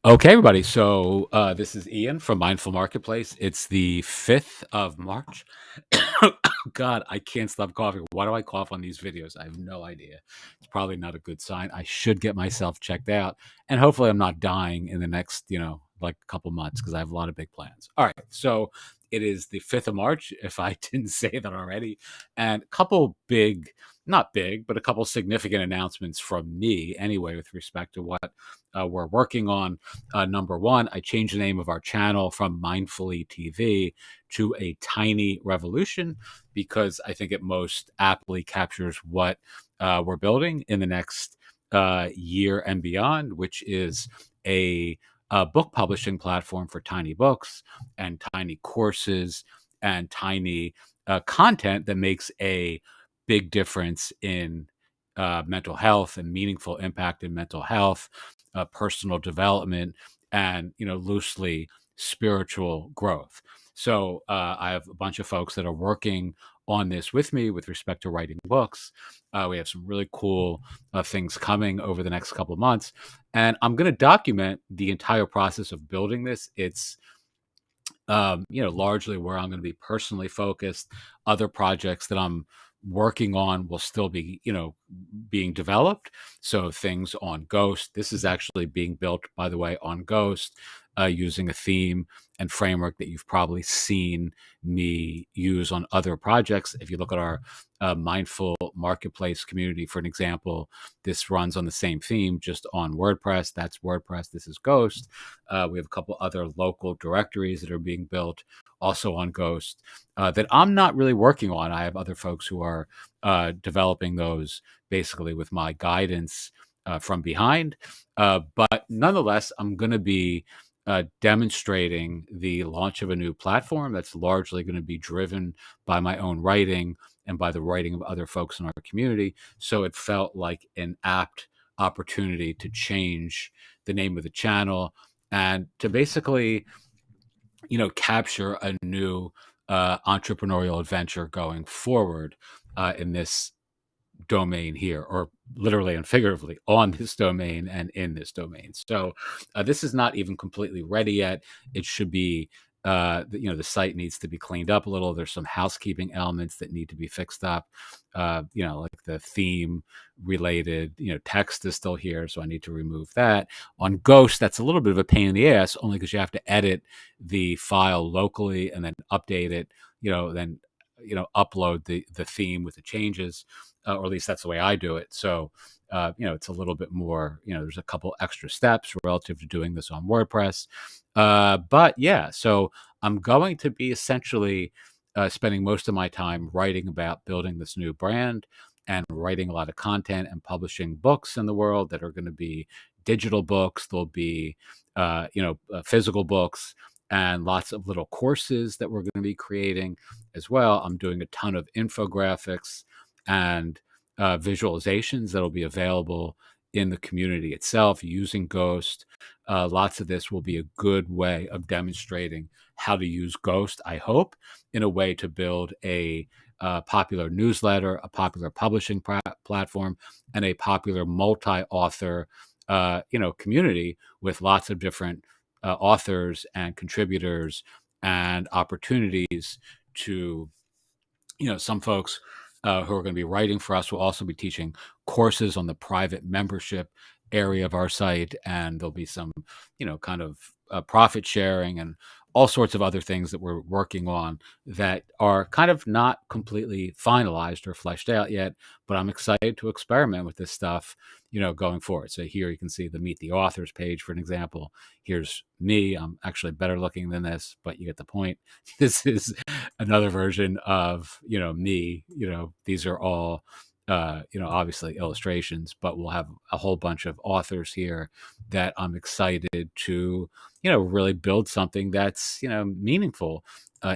Okay, everybody. So this is Ian from Mindful Marketplace. It's the 5th of March. God, I can't stop coughing. Why do I cough on these videos? I have no idea. It's probably not a good sign. I should get myself checked out. And hopefully I'm not dying in the next, like a couple months because I have a lot of big plans. All right. So it is the 5th of March, if I didn't say that already. And a couple big, not big, but a couple significant announcements from me anyway, with respect to what we're working on. Number one, I changed the name of our channel from Mindfully TV to A Tiny Revolution because I think it most aptly captures what we're building in the next year and beyond, which is a book publishing platform for tiny books and tiny courses and tiny content that makes a big difference in mental health and meaningful impact in mental health, personal development, and loosely spiritual growth. So I have a bunch of folks that are working on this with me with respect to writing books. We have some really cool things coming over the next couple of months, and I'm going to document the entire process of building this. It's largely where I'm going to be personally focused. Other projects that I'm working on will still be, being developed. So things on Ghost. This is actually being built, by the way, on Ghost, using a theme and framework that you've probably seen me use on other projects. If you look at our Mindful Marketplace community, for an example, this runs on the same theme, just on WordPress. That's WordPress. This is Ghost. We have a couple other local directories that are being built also on Ghost that I'm not really working on. I have other folks who are developing those basically with my guidance from behind. But nonetheless, I'm going to be demonstrating the launch of a new platform that's largely going to be driven by my own writing and by the writing of other folks in our community. So it felt like an apt opportunity to change the name of the channel and to basically, capture a new entrepreneurial adventure going forward in this domain here, or literally and figuratively on this domain and in this domain. So this is not even completely ready yet. It should be, the site needs to be cleaned up a little. There's some housekeeping elements that need to be fixed up. Like the theme related, text is still here, so I need to remove that. On Ghost, that's a little bit of a pain in the ass, only because you have to edit the file locally and then update it, then upload the theme with the changes, or at least that's the way I do it. So, it's a little bit more, there's a couple extra steps relative to doing this on WordPress. But yeah, so I'm going to be essentially spending most of my time writing about building this new brand and writing a lot of content and publishing books in the world that are going to be digital books. There'll be, physical books and lots of little courses that we're going to be creating as well. I'm doing a ton of infographics and visualizations that'll be available in the community itself using Ghost. Lots of this will be a good way of demonstrating how to use Ghost, I hope, in a way to build a popular newsletter, a popular publishing platform, and a popular multi-author, community with lots of different authors and contributors and opportunities to, some folks who are going to be writing for us will also be teaching courses on the private membership area of our site. And there'll be some, kind of profit sharing and all sorts of other things that we're working on that are kind of not completely finalized or fleshed out yet. But I'm excited to experiment with this stuff, going forward. So here you can see the Meet the Authors page, for an example. Here's me. I'm actually better looking than this, but you get the point. This is another version of, me. These are all, obviously illustrations, but we'll have a whole bunch of authors here that I'm excited to, really build something that's, meaningful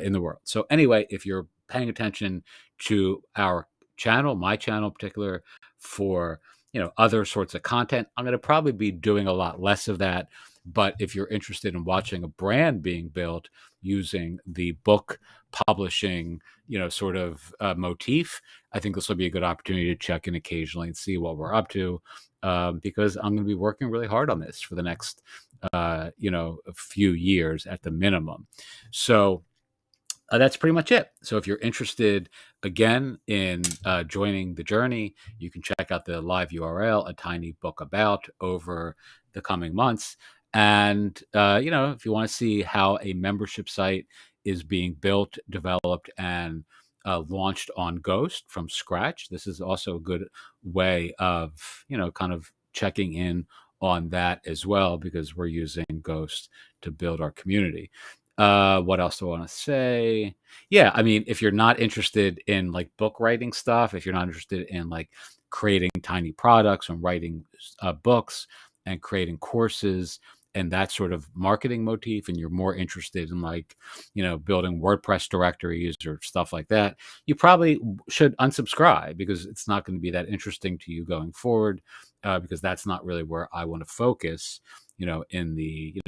in the world. So anyway, if you're paying attention to our channel, my channel in particular, for, other sorts of content, I'm going to probably be doing a lot less of that. But if you're interested in watching a brand being built using the book publishing, sort of motif, I think this will be a good opportunity to check in occasionally and see what we're up to. because I'm going to be working really hard on this for the next, a few years at the minimum. So that's pretty much it. So if you're interested again in joining the journey, you can check out the live URL, a tiny book about, over the coming months. And if you want to see how a membership site is being built, developed, and launched on Ghost from scratch, this is also a good way of kind of checking in on that as well, because we're using Ghost to build our community. What else do I want to say? Yeah, I mean, if you're not interested in like book writing stuff, if you're not interested in like creating tiny products and writing books and creating courses and that sort of marketing motif, and you're more interested in like, building WordPress directories or stuff like that, you probably should unsubscribe, because it's not going to be that interesting to you going forward, because that's not really where I want to focus, in the,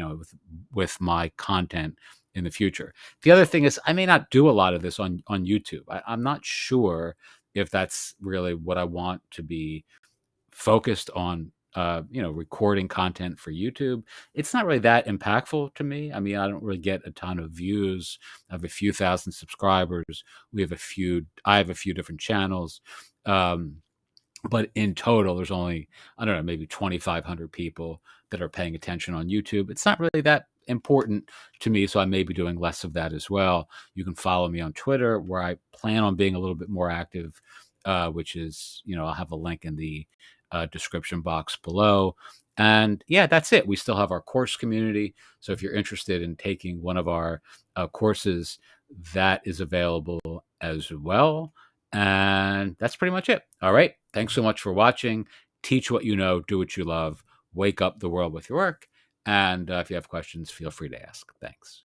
with my content in the future. The other thing is, I may not do a lot of this on YouTube. I'm not sure if that's really what I want to be focused on. Recording content for YouTube. It's not really that impactful to me. I mean, I don't really get a ton of views. I have a few thousand subscribers. I have a few different channels. But in total, there's only, I don't know, maybe 2,500 people that are paying attention on YouTube. It's not really that important to me, so I may be doing less of that as well. You can follow me on Twitter, where I plan on being a little bit more active, which is, I'll have a link in the description box below. And yeah, that's it. We still have our course community. So if you're interested in taking one of our courses, that is available as well. And that's pretty much it. All right. Thanks so much for watching. Teach what you know, do what you love, wake up the world with your work. And if you have questions, feel free to ask. Thanks.